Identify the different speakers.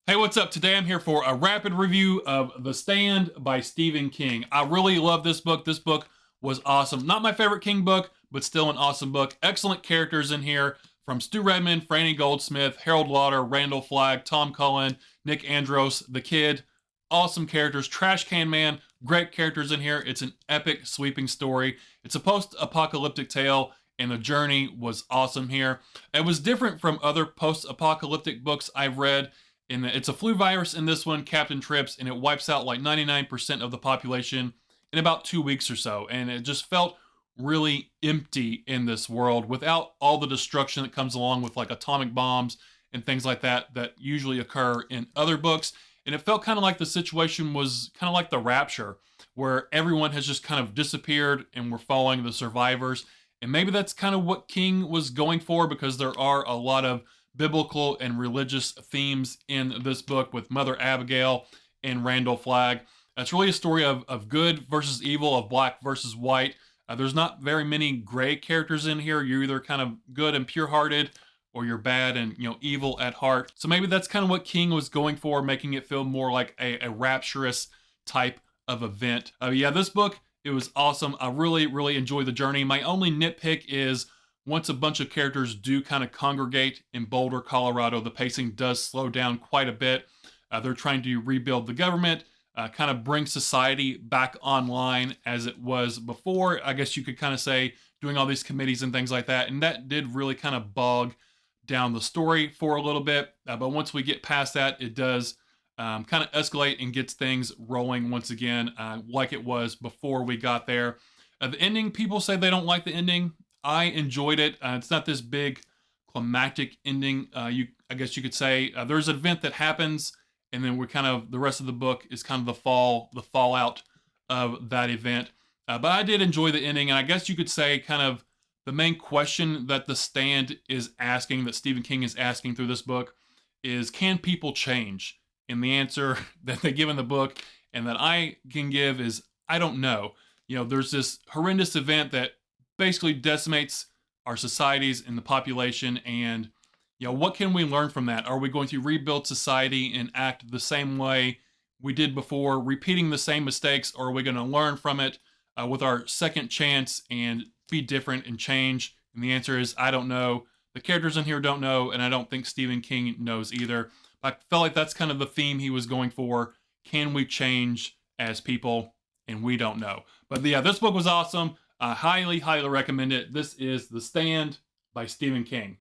Speaker 1: Hey, what's up? Today I'm here for a rapid review of The Stand by Stephen King. I really love this book. This book was awesome. Not my favorite King book, but still an awesome book. Excellent characters in here from Stu Redman, Franny Goldsmith, Harold Lauder, Randall Flagg, Tom Cullen, Nick Andros, the kid. Awesome characters. Trash Can Man, great characters in here. It's an epic, sweeping story. It's a post apocalyptic tale, and the journey was awesome here. It was different from other post apocalyptic books I've read it's a flu virus in this one, Captain Trips, and it wipes out like 99% of the population in about 2 weeks or so. And it just felt really empty in this world without all the destruction that comes along with like atomic bombs and things like that that usually occur in other books. And it felt kind of like the situation was kind of like the Rapture, where everyone has just kind of disappeared and we're following the survivors. And maybe that's kind of what King was going for because there are a lot of biblical and religious themes in this book with Mother Abigail and Randall Flagg. It's really a story of good versus evil, of black versus white. There's not very many gray characters in here. You're either kind of good and pure-hearted, or you're bad and evil at heart. So maybe that's kind of what King was going for, making it feel more like a rapturous type of event. Yeah, this book, it was awesome. I really enjoyed the journey. My only nitpick is once a bunch of characters do kind of congregate in Boulder, Colorado, the pacing does slow down quite a bit. They're trying to rebuild the government, kind of bring society back online as it was before. I guess you could kind of say doing all these committees and things like that. And that did really kind of bog down the story for a little bit. But once we get past that, it does kind of escalate and gets things rolling once again, like it was before we got there. The ending, people say they don't like the ending. I enjoyed it. It's not this big climactic ending. I guess you could say there's an event that happens, and then we're kind of the rest of the book is kind of the fallout of that event. But I did enjoy the ending, and I guess you could say kind of the main question that The Stand is asking, that Stephen King is asking through this book, is can people change? And the answer that they give in the book and that I can give is I don't know. There's this horrendous event that basically decimates our societies and the population, and what can we learn from that? Are we going to rebuild society and act the same way we did before, repeating the same mistakes, or are we going to learn from it with our second chance and be different and change? And the answer is I don't know. The characters in here don't know, and I don't think Stephen King knows either. I felt like that's kind of the theme he was going for. Can we change as people? And we don't know. But yeah, this book was awesome. I highly recommend it. This is The Stand by Stephen King.